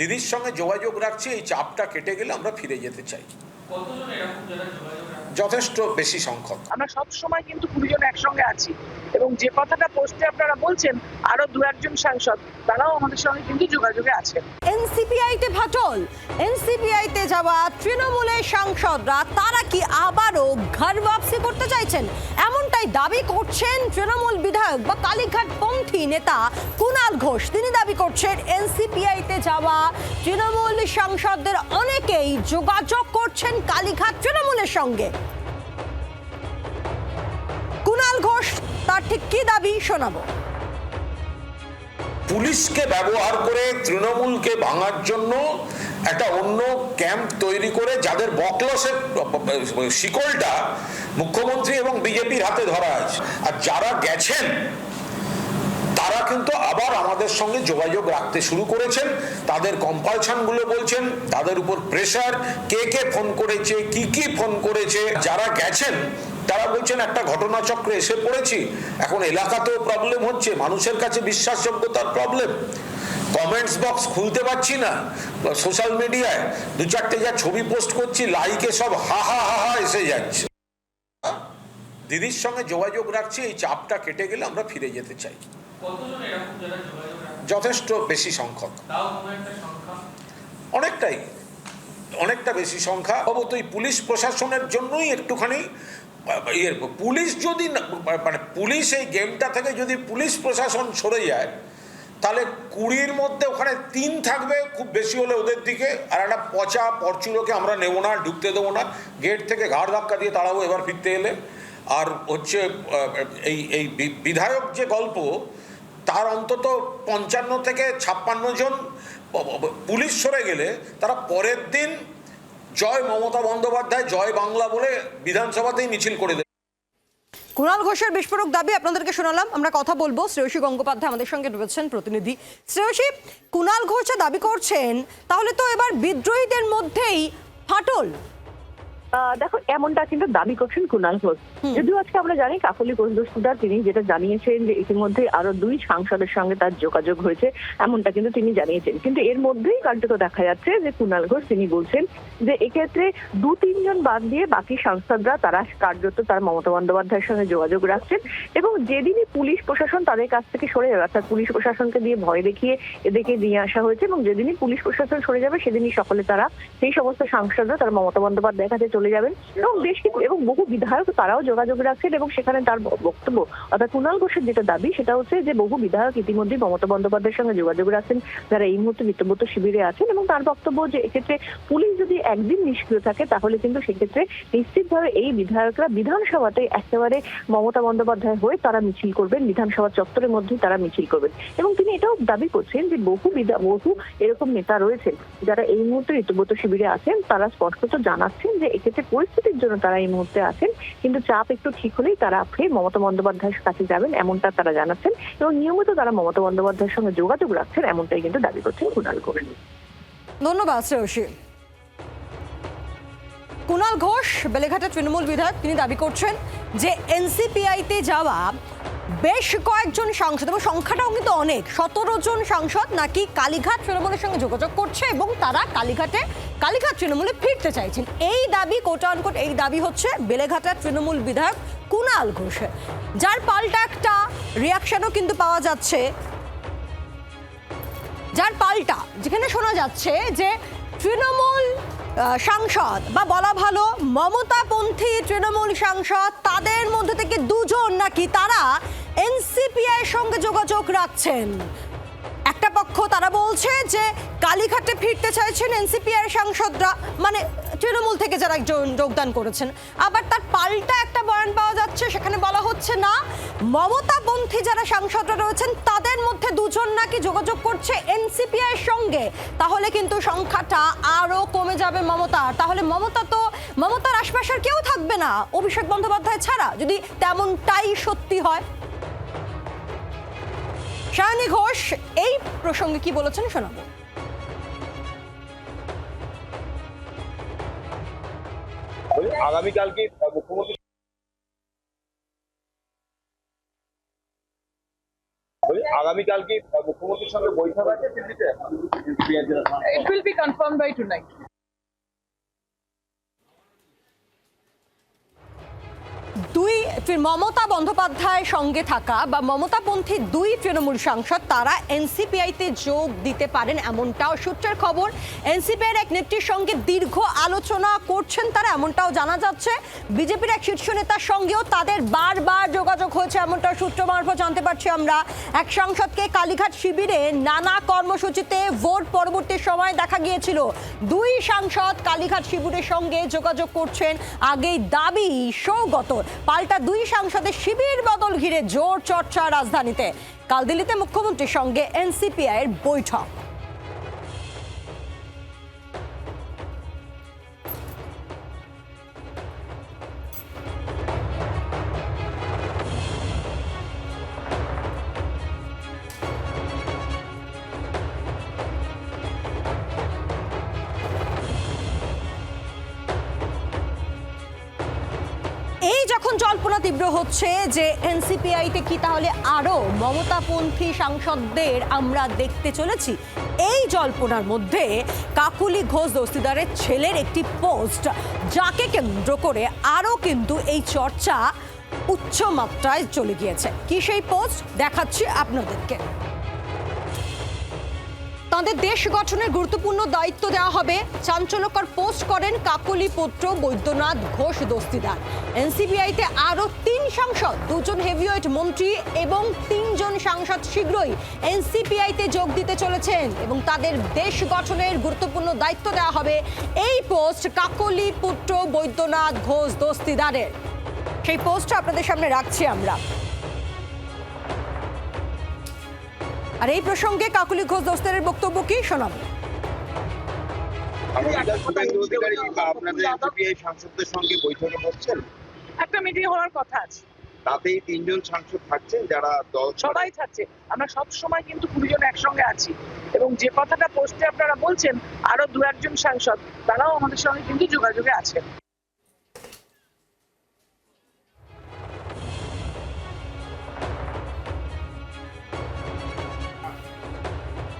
দিদির সঙ্গে যোগাযোগ রাখছি, এই চাপটা কেটে গেলে আমরা ফিরে যেতে চাই। যথেষ্ট বেশি সংখ্যক। আমরা সব সময় কিন্তু 20 জন একসঙ্গে আছি এবং যে কথাটা পোস্টে আপনারা বলছেন আরো 2-1 সাংসদ তারাও আমাদের সঙ্গে কিন্তু যোগাযোগে আছেন। এনসিপিআইতে ফাটল, এনসিপিআইতে যাওয়া তৃণমূলের সাংসদরা তারা কি আবারও ঘর ওয়াপসি করতে চাইছেন? এমনটাই দাবি করছেন তৃণমূল বিধায়ক বা কালীঘাট পন্থী নেতা কুণাল ঘোষ। তিনি দাবি করছেন এনসিপিআইতে যাওয়া তৃণমূল সাংসদদের অনেকেই যোগাযোগ করছেন কালীঘাট তৃণমূলের সঙ্গে। কুণাল ঘোষ তার ঠিক কি দাবি শোনাবো। পুলিশকে ব্যবহার করে তৃণমূলকে ভাঙার জন্য একটা অন্য ক্যাম্প তৈরি করে যাদের বকলসের শিকলটা মুখ্যমন্ত্রী এবং বিজেপির হাতে ধরা আছে, আর যারা গেছেন তারা কিন্তু আবার আমাদের সঙ্গে যোগাযোগ রাখতে শুরু করেছেন। তাদের কম্পালশনগুলো বলছেন, তাদের উপর প্রেশার, কে কে ফোন করেছে, কি ফোন করেছে। যারা গেছেন তারা বলছেন একটা ঘটনাচক্রে এসে পড়েছি, এখন এলাকাতেও প্রবলেম হচ্ছে, মানুষের কাছে বিশ্বাসযোগ্যতার প্রবলেম, কমেন্টস বক্স খুলতে পারছি না, সোশ্যাল মিডিয়ায় 2-4টে যা ছবি পোস্ট করছি লাইকে সব হা হা হা হা এসে যাচ্ছে। দিদির সঙ্গে যোগাযোগ রাখছি, এই চাপটা কেটে গেলে আমরা ফিরে যেতে চাই। যথেষ্ট বেশি সংখ্যক, অনেকটা বেশি সংখ্যা। অবশ্যই পুলিশ প্রশাসনের জন্যই একটুখানি পুলিশ যদি মানে পুলিশ এই গেমটা থেকে যদি পুলিশ প্রশাসন সরে যায় তাহলে 20-র মধ্যে ওখানে 3 থাকবে খুব বেশি হলে ওদের দিকে, আর একটা পচা পরচুলোকে আমরা নেবো না, ঢুকতে দেবো না, গেট থেকে ঘাড় ধাক্কা দিয়ে তাড়াবো এবার ফিরতে এলে। আর হচ্ছে এই বিধায়ক যে গল্প, তার অন্তত 55 থেকে 56 জন পুলিশ সরে গেলে তারা পরের দিন জয় মমতা বন্দ্যোপাধ্যায় জয় বাংলা বলে বিধানসভাতেই মিছিল করে দেবে। কুণাল ঘোষের বিস্ফোরক দাবি আপনাদেরকে শোনালাম। আমরা কথা বলবো, শ্রেয়সী গঙ্গোপাধ্যায় আমাদের সঙ্গে রয়েছেন প্রতিনিধি। শ্রেয়সী, কুণাল ঘোষ দাবি করছেন তাহলে তো এবার বিদ্রোহীদের মধ্যেই ফাটল। দেখো, এমনটা কিন্তু দাবি করছেন কুণাল ঘোষ। যদিও আজকে আমরা জানি কাকলি ঘোষদার তিনি যেটা জানিয়েছেন যে ইতিমধ্যে আরো 2 সাংসদের সঙ্গে তার যোগাযোগ হয়েছে, এমনটা কিন্তু তিনি জানিয়েছেন। কিন্তু এর মধ্যেই কার্যত দেখা যাচ্ছে যে কুণাল ঘোষ তিনি বলছেন যে এক্ষেত্রে 2-3 জন বাদ দিয়ে বাকি সাংসদরা তারা কার্যত তার মমতা বন্দ্যোপাধ্যায়ের সঙ্গে যোগাযোগ রাখছেন এবং যেদিনই পুলিশ প্রশাসন তাদের কাছ থেকে সরে যাবে, অর্থাৎ পুলিশ প্রশাসনকে দিয়ে ভয় দেখিয়ে এদেরকে নিয়ে আসা হয়েছে, এবং যেদিনই পুলিশ প্রশাসন সরে যাবে সেদিনই সকলে তারা সেই সমস্ত সাংসদরা তারা মমতা বন্দ্যোপাধ্যায়ের কাছে চলে যাবেন এবং বেশ কিছু এবং বহু বিধায়ক তারাও যোগাযোগ রাখছেন। এবং সেখানে তার বক্তব্য, অর্থাৎ কুণাল ঘোষের যেটা দাবি সেটা হচ্ছে যে বহু বিধায়ক ইতিমধ্যে মমতা বন্দ্যোপাধ্যায়ের সঙ্গে যোগাযোগ রাখছেন যারা এই মুহূর্তে নিত্যব্রত শিবিরে আছেন, এবং তার বক্তব্য যে এক্ষেত্রে পুলিশ যদি একদিন নিষ্ক্রিয় থাকে তাহলে কিন্তু সেক্ষেত্রে নিশ্চিতভাবে এই বিধায়করা বিধানসভাতে একেবারে মমতা বন্দ্যোপাধ্যায় হয়ে তারা মিছিল করবেন, বিধানসভা চত্বরের মধ্যেই তারা মিছিল করবেন। এবং তিনি এটাও দাবি করছেন যে বহু এরকম নেতা রয়েছেন যারা এই মুহূর্তে নিত্যব্রত শিবিরে আছেন, তারা স্পষ্টত জানাচ্ছেন যে এক্ষেত্রে পরিস্থিতির জন্য তারা এই মুহূর্তে আছেন, কিন্তু চাপ একটু ঠিক হলেই তারা ফের মমতা বন্দ্যোপাধ্যায়ের কাছে যাবেন, এমনটা তারা জানাচ্ছেন এবং নিয়মিত তারা মমতা বন্দ্যোপাধ্যায়ের সঙ্গে যোগাযোগ রাখছেন, এমনটাই কিন্তু দাবি করছেন কুণাল ঘোষ। ধন্যবাদ শ্রেয়সী। কুণাল ঘোষ বেলেঘাটের তৃণমূল বিধায়ক, তিনি দাবি করছেন যে এনসিপিআইতে যাওয়া বেশ কয়েকজন সাংসদ এবং সংখ্যাটাও কিন্তু অনেক, 17 জন সাংসদ নাকি কালীঘাট তৃণমূলের সঙ্গে যোগাযোগ করছে এবং তারা কালীঘাট তৃণমূলে ফিরতে চাইছেন। এই দাবি কোট আনকোট এই দাবি হচ্ছে বেলেঘাটের তৃণমূল বিধায়ক কুণাল ঘোষের, যার পাল্টা একটা রিয়াকশনও কিন্তু পাওয়া যাচ্ছে, যেখানে শোনা যাচ্ছে যে তৃণমূল সাংসদ বা বলা ভালো মমতাপন্থী তৃণমূল সাংসদ তাদের মধ্যে থেকে 2 জন নাকি তারা এনসিপিআই সঙ্গে যোগাযোগ রাখছেন। একটা পক্ষ তারা বলছে যে কালীঘাটে ফিরতে চাইছেন এনসিপিআই সাংসদরা, মানে তৃণমূল থেকে যারা যোগদান করেছেন, আবার তার পাল্টা একটা বয়ান পাওয়া যাচ্ছে, সেখানে বলা হচ্ছে না মমতাপন্থী যারা সাংসদরা রয়েছেন তাদের মধ্যে 2 জন নাকি যোগাযোগ করছে এনসিপিআই এর সঙ্গে। তাহলে কিন্তু সংখ্যাটা আরো কমে যাবে মমতার, তাহলে মমতার আশপাশের কেউ থাকবে না অভিষেক বন্দ্যোপাধ্যায় ছাড়া, যদি তেমনটাই সত্যি হয়। সায়নী ঘোষ এই প্রসঙ্গে কি বলেছেন শোনাবো। আগামীকালকে মুখ্যমন্ত্রী আগামীকাল কি মুখ্যমন্ত্রীর সঙ্গে বৈঠক আছে দিল্লিতে? It will be confirmed by tonight. দুই মমতা বন্দ্যোপাধ্যায়ের সঙ্গে থাকা বা মমতাপন্থী দুই তৃণমূল সাংসদ তারা এনসিপিআইতে যোগ দিতে পারেন এমনটাও সূত্রের খবর। এনসিপিআইয়ের এক নেত্রীর সঙ্গে দীর্ঘ আলোচনা করছেন তারা, এমনটাও জানা যাচ্ছে। বিজেপির এক শীর্ষ নেতার সঙ্গেও তাদের বারবার যোগাযোগ হয়েছে এমনটা সূত্র মারফত জানতে পারছি আমরা। এক সাংসদকে কালীঘাট শিবিরে নানা কর্মসূচিতে ভোট পরবর্তী সময় দেখা গিয়েছিল। দুই সাংসদ কালীঘাট শিবিরের সঙ্গে যোগাযোগ করছেন, আগেই দাবি সৌগত। পাল্টা দুই সাংসদের শিবির বদল ঘিরে জোর চর্চা রাজধানীতে। কাল দিল্লিতে মুখ্যমন্ত্রীর সঙ্গে এনসিপিআইয়ের বৈঠক। এই যখন জল্পনা তীব্র হচ্ছে যে এনসিপিআইতে কি তাহলে আরো মমতাপন্থী সাংসদদের আমরা দেখতে চলেছি, এই জল্পনার মধ্যে কাকলি ঘোষ দস্তিদারের ছেলের একটি পোস্ট, যাকে কেন্দ্র করে আরো কিন্তু এই চর্চা উচ্চ মাত্রায় চলে গিয়েছে। কি সেই পোস্ট দেখাচ্ছি আপনাদেরকে। তাদের দেশ গঠনের গুরুত্বপূর্ণ দায়িত্ব দেওয়া হবে, চাঞ্চল্যকর পোস্ট করেন কাকলি পুত্র বৈদ্যনাথ ঘোষ দস্তিদার। এনসিপিআইতে আরো 3 সাংসদ, 2জন হেভিওয়েট মন্ত্রী এবং 3 জন সাংসদ শীঘ্রই এনসিপিআইতে যোগ দিতে চলেছেন এবং তাদের দেশ গঠনের গুরুত্বপূর্ণ দায়িত্ব দেওয়া হবে। এই পোস্ট কাকলি পুত্র বৈদ্যনাথ ঘোষ দস্তিদারের। সেই পোস্টটা আপনাদের সামনে রাখছি আমরা। আর এই প্রসঙ্গে কাকলি ঘোষ দস্তিদারের বক্তব্য কি শোনাবো। আপনাদের এনসিপিআই সাংসদদের সঙ্গে বৈঠকে বসছেন, একটা মিটিং হওয়ার কথা আছে, তাতেই 3 জন সাংসদ থাকছেন যারা দল সবাই থাকছে। আমরা সব সময় কিন্তু 20 জন একসঙ্গে আছি এবং যে কথাটা পোস্টে আপনারা বলছেন আরো 2-1 জন সাংসদ তারাও আমাদের সঙ্গে কিন্তু যোগাযোগে আছেন।